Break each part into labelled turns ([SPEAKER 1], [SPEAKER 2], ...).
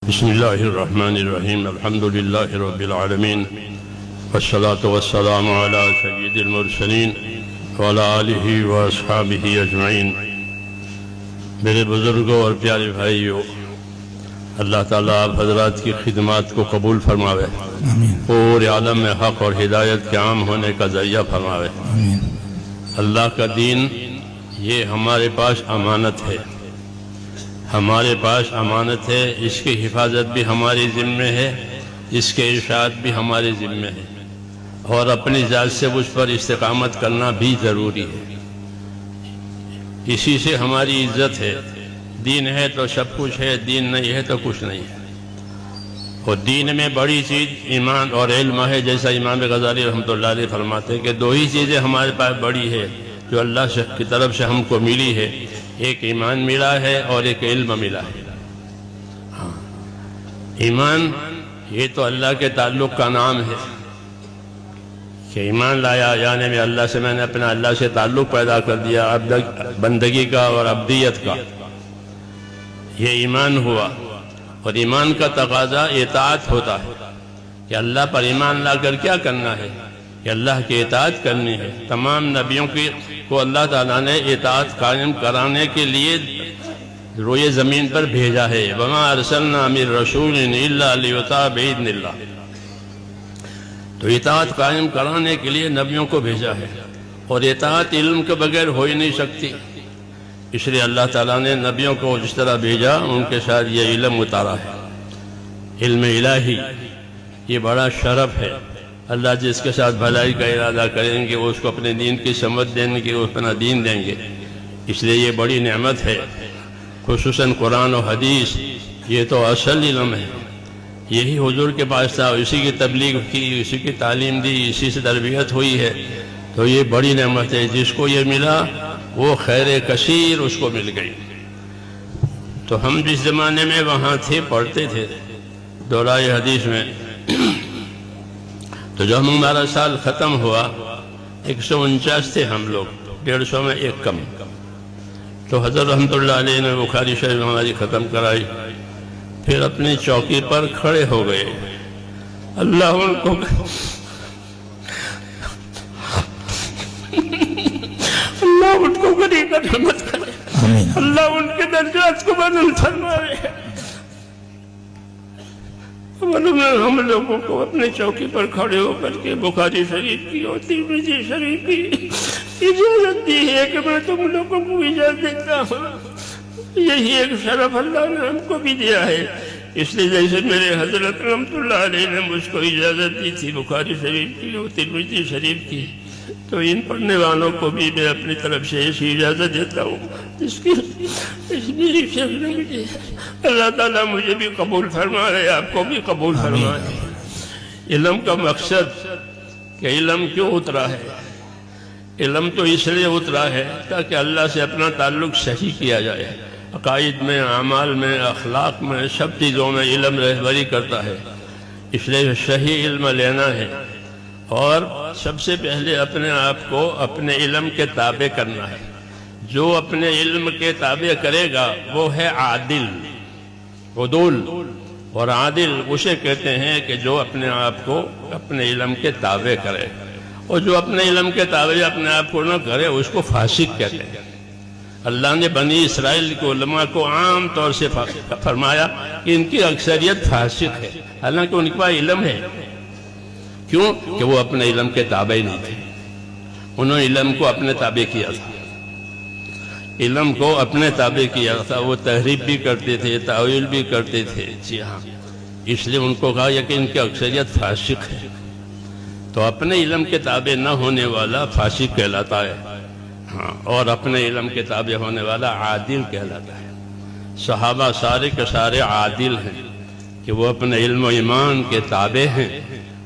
[SPEAKER 1] بسم اللہ الرحمن الرحیم الحمد للہ رب العالمین والصلاة والسلام علی سید المرسلین وعلی آلہ واصحابہ اجمعین۔ میرے بزرگوں اور پیارے بھائیوں، اللہ تعالیٰ آپ حضرات کی خدمات کو قبول فرماوے، پورے عالم میں حق اور ہدایت کے عام ہونے کا ذریعہ فرماوے۔ اللہ کا دین یہ ہمارے پاس امانت ہے، ہمارے پاس امانت ہے، اس کی حفاظت بھی ہماری ذمہ ہے، اس کے ارشاد بھی ہمارے ذمہ ہے، اور اپنی ذات سے اس پر استقامت کرنا بھی ضروری ہے۔ اسی سے ہماری عزت ہے۔ دین ہے تو سب کچھ ہے، دین نہیں ہے تو کچھ نہیں ہے۔ اور دین میں بڑی چیز ایمان اور علم ہے، جیسا امام غزالی رحمۃ اللہ علیہ فرماتے ہیں کہ دو ہی چیزیں ہمارے پاس بڑی ہے جو اللہ کی طرف سے ہم کو ملی ہے، ایک ایمان ملا ہے اور ایک علم ملا ہے۔ ایمان یہ تو اللہ کے تعلق کا نام ہے کہ ایمان لایا، یعنی میں اللہ سے، میں نے اپنا اللہ سے تعلق پیدا کر دیا، بندگی کا اور عبدیت کا، یہ ایمان ہوا۔ اور ایمان کا تقاضا اطاعت ہوتا ہے کہ اللہ پر ایمان لا کر کیا کرنا ہے، کہ اللہ کی اطاعت کرنی ہے۔ تمام نبیوں کو اللہ تعالیٰ نے اطاعت قائم کرانے کے لیے روئے زمین پر بھیجا ہے۔ وَمَا أَرْسَلْنَا مِن رَسُولٍ إِلَّا لِيُطَاعَ بِإِذْنِ اللَّهِ، تو اطاعت قائم کرانے کے لیے نبیوں کو بھیجا ہے، اور اطاعت علم کے بغیر ہو ہی نہیں سکتی۔ اس لیے اللہ تعالیٰ نے نبیوں کو جس طرح بھیجا، ان کے ساتھ یہ علم اتارا ہے، علم الہی۔ یہ بڑا شرف ہے۔ اللہ جس کے ساتھ بھلائی کا ارادہ کریں گے، وہ اس کو اپنے دین کی سمجھ دیں گے، وہ اپنا دین دیں گے۔ اس لیے یہ بڑی نعمت ہے، خصوصاً قرآن و حدیث، یہ تو اصل علم ہے۔ یہی حضور کے پاس تھا، اسی کی تبلیغ کی، اسی کی تعلیم دی، اسی سے تربیت ہوئی ہے، تو یہ بڑی نعمت ہے۔ جس کو یہ ملا وہ خیر کثیر اس کو مل گئی۔ تو ہم جس زمانے میں وہاں تھے، پڑھتے تھے دورہ حدیث میں، تو جب ہمارا سال ختم ہوا، 149 تھے ہم لوگ، 150 میں ایک کم، تو حضرت رحمۃ اللہ علیہ نے بخاری شریف ہماری ختم کرائی، پھر اپنی چوکی پر کھڑے ہو گئے۔ اللہ ان کو اللہ ان کو غنی کا رحمت کرے، اللہ ان کے درجات کو بلند فرمائے۔ ہم لوگوں کو اپنے چوکی پر کھڑے ہو کر کے بخاری شریف کی اور ترمذی شریف کی اجازت دی ہے کہ میں تم لوگوں کو اجازت دیتا ہوں۔ یہی ایک شرف اللہ نے ہم کو بھی دیا ہے۔ اس لیے جیسے میرے حضرت رحمۃ اللہ علیہ نے مجھ کو اجازت دی تھی بخاری شریف کی اور ترمذی شریف کی، تو ان پڑھنے والوں کو بھی میں اپنی طرف سے ایسی اجازت دیتا ہوں اس میری شیخ نے مجھے۔ اللہ تعالیٰ مجھے بھی قبول فرمائے، آپ کو بھی قبول فرمائے۔ علم کا مقصد کہ علم کیوں اترا ہے؟ علم تو اس لیے اترا ہے تاکہ اللہ سے اپنا تعلق صحیح کیا جائے۔ عقائد میں، اعمال میں، اخلاق میں، سب چیزوں میں علم رہبری کرتا ہے۔ اس لیے صحیح علم لینا ہے، اور سب سے پہلے اپنے آپ کو اپنے علم کے تابع کرنا ہے۔ جو اپنے علم کے تابع کرے گا وہ ہے عادل، عدول۔ اور عادل اسے کہتے ہیں کہ جو اپنے آپ کو اپنے علم کے تابع کرے، اور جو اپنے علم کے تابع اپنے آپ کو نہ کرے اس کو فاسق کہتے ہیں۔ اللہ نے بنی اسرائیل کے علماء کو عام طور سے فرمایا کہ ان کی اکثریت فاسق ہے، حالانکہ ان کے پاس علم ہے۔ کیوں؟ کہ وہ اپنے علم کے تابع نہیں تھے، انہوں نے علم کو اپنے تابع کیا تھا، علم کو اپنے تابع کیا تھا۔ وہ تحریف بھی کرتے تھے، تاویل بھی کرتے تھے، جی ہاں۔ اس لیے ان کو کہا کہ ان کی اکثریت فاسق ہے۔ تو اپنے علم کے تابع نہ ہونے والا فاسق کہلاتا ہے، ہاں، اور اپنے علم کے تابع ہونے والا عادل کہلاتا ہے۔ صحابہ سارے کے سارے عادل ہیں کہ وہ اپنے علم و ایمان کے تابع ہیں،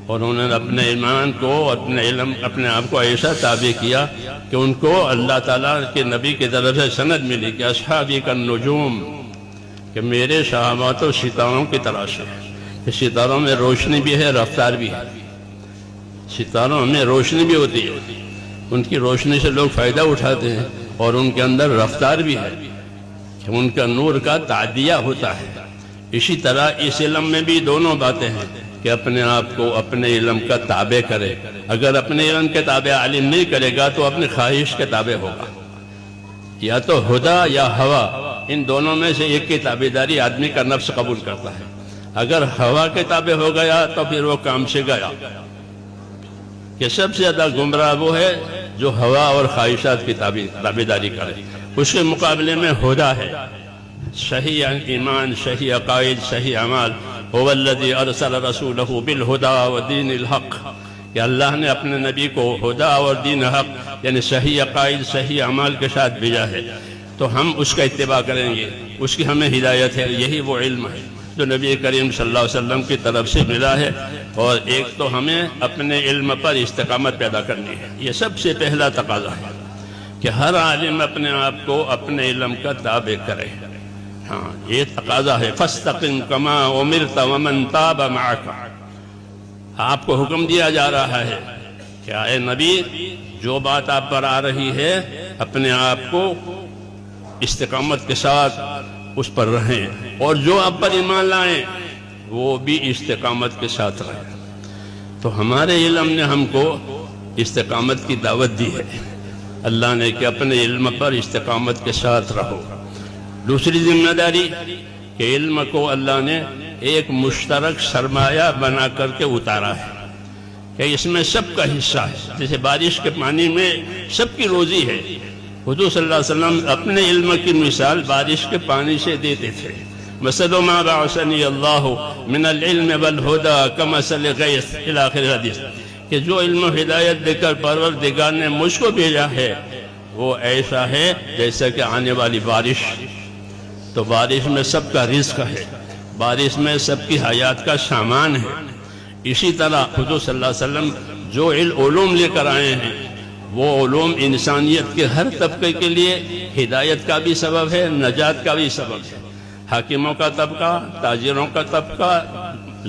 [SPEAKER 1] اور انہوں نے اپنے ایمان کو، اپنے علم، اپنے آپ کو ایسا تابع کیا کہ ان کو اللہ تعالیٰ کے نبی کی طرف سے سند ملی کہ اصحابی کا نجوم، کہ میرے صحابہ تو ستاروں کی طرح سے، کہ ستاروں میں روشنی بھی ہے، رفتار بھی ہے۔ ستاروں میں روشنی بھی ہوتی ہے، ان کی روشنی سے لوگ فائدہ اٹھاتے ہیں، اور ان کے اندر رفتار بھی ہے کہ ان کا نور کا تعدیہ ہوتا ہے۔ اسی طرح اس علم میں بھی دونوں باتیں ہیں کہ اپنے آپ کو اپنے علم کا تابع کرے. اگر اپنے علم کے تابع عالم نہیں کرے گا تو اپنی خواہش کے تابع ہوگا. یا تو ہدا یا ہوا، ان دونوں میں سے ایک کی تابعداری آدمی کا نفس قبول کرتا ہے. اگر ہوا کے تابع ہو گیا تو پھر وہ کام سے گیا. کہ سب سے زیادہ گمراہ وہ ہے جو ہوا اور خواہشات کی تابعداری کرے. اس کے مقابلے میں ہدا ہے، صحیح ایمان، صحیح عقائد، صحیح اعمال. هو الذي ارسل رسوله بالهدى ودين الحق، کہ اللہ نے اپنے نبی کو ہدا اور دین حق یعنی صحیح عقائد، صحیح اعمال کے ساتھ بھیجا ہے. تو ہم اس کا اتباع کریں گے، اس کی ہمیں ہدایت ہے. یہی وہ علم ہے جو نبی کریم صلی اللہ علیہ وسلم کی طرف سے ملا ہے. اور ایک تو ہمیں اپنے علم پر استقامت پیدا کرنی ہے. یہ سب سے پہلا تقاضا ہے کہ ہر عالم اپنے آپ کو اپنے علم کا تابع کرے. ہاں، یہ تقاضا ہے. فاستقم کما امرت ومن تاب معک. آپ کو حکم دیا جا رہا ہے کہ اے نبی، جو بات آپ پر آ رہی ہے اپنے آپ کو استقامت کے ساتھ اس پر رہیں، اور جو آپ پر ایمان لائیں وہ بھی استقامت کے ساتھ رہیں. تو ہمارے علم نے ہم کو استقامت کی دعوت دی ہے. اللہ نے کہ اپنے علم پر استقامت کے ساتھ رہو. دوسری ذمہ داری کہ علم کو اللہ نے ایک مشترک سرمایہ بنا کر کے اتارا ہے کہ اس میں سب کا حصہ ہے. جیسے بارش کے پانی میں سب کی روزی ہے. حضور صلی اللہ علیہ وسلم اپنے علم کی مثال بارش کے پانی سے دیتے تھے. مثل ما بعثنی اللہ من العلم والہدى کمثل غیث الی آخر حدیث، کہ جو علم و ہدایت دے کر پروردگار نے مجھ کو بھیجا ہے وہ ایسا ہے جیسا کہ آنے والی بارش. تو بارش میں سب کا رزق ہے، بارش میں سب کی حیات کا سامان ہے. اسی طرح حضور صلی اللہ علیہ وسلم جو علوم لے کر آئے ہیں وہ علوم انسانیت کے ہر طبقے کے لیے ہدایت کا بھی سبب ہے، نجات کا بھی سبب ہے. حاکموں کا طبقہ، تاجروں کا طبقہ،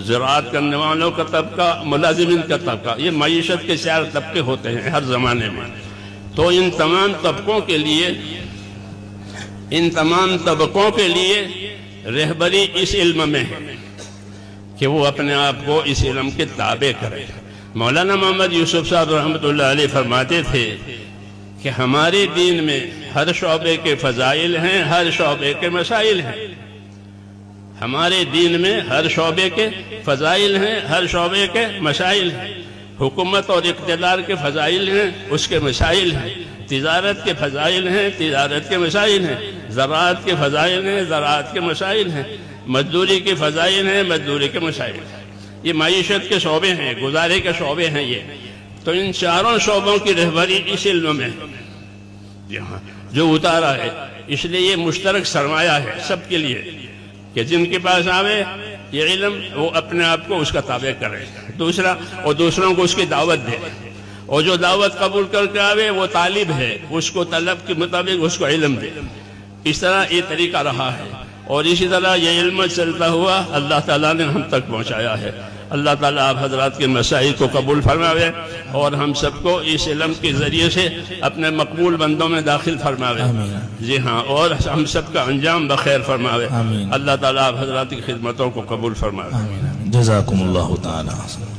[SPEAKER 1] زراعت کرنے والوں کا طبقہ، ملازمین کا طبقہ، یہ معیشت کے 4 طبقے ہوتے ہیں ہر زمانے میں. تو ان تمام طبقوں کے لیے رہبری اس علم میں ہے کہ وہ اپنے آپ کو اس علم کے تابع کرے. مولانا محمد یوسف صاحب رحمۃ اللہ علیہ فرماتے تھے کہ ہمارے دین میں ہر شعبے کے فضائل ہیں، ہر شعبے کے مسائل ہیں. ہمارے دین میں ہر شعبے کے فضائل ہیں، ہر شعبے کے مسائل ہیں. حکومت اور اقتدار کے فضائل ہیں، اس کے مسائل ہیں. تجارت کے فضائل ہیں، تجارت کے مسائل ہیں. زراعت کے فضائل ہیں، زراعت کے مسائل ہیں. مزدوری کے فضائل ہیں، مزدوری کے مسائل ہیں. یہ معیشت کے شعبے ہیں، گزارے کے شعبے ہیں. یہ تو ان چاروں شعبوں کی رہبری اس علم میں جو اتارا ہے. اس لیے یہ مشترک سرمایہ ہے سب کے لیے کہ جن کے پاس آوے یہ علم وہ اپنے آپ کو اس کا تابع کرے. دوسرا، اور دوسروں کو اس کی دعوت دے. اور جو دعوت قبول کر کے آوے وہ طالب ہے، اس کو طلب کے مطابق اس کو علم دے. اس طرح یہ طریقہ رہا ہے. اور اسی طرح یہ علم چلتا ہوا اللہ تعالیٰ نے ہم تک پہنچایا ہے. اللہ تعالیٰ آپ حضرات کے مسائل کو قبول فرماوے اور ہم سب کو اس علم کے ذریعے سے اپنے مقبول بندوں میں داخل فرماوے. جی ہاں، اور ہم سب کا انجام بخیر فرماوے. اللہ تعالیٰ آپ حضرات کی خدمتوں کو قبول فرماوے.
[SPEAKER 2] جزاکم اللہ تعالی.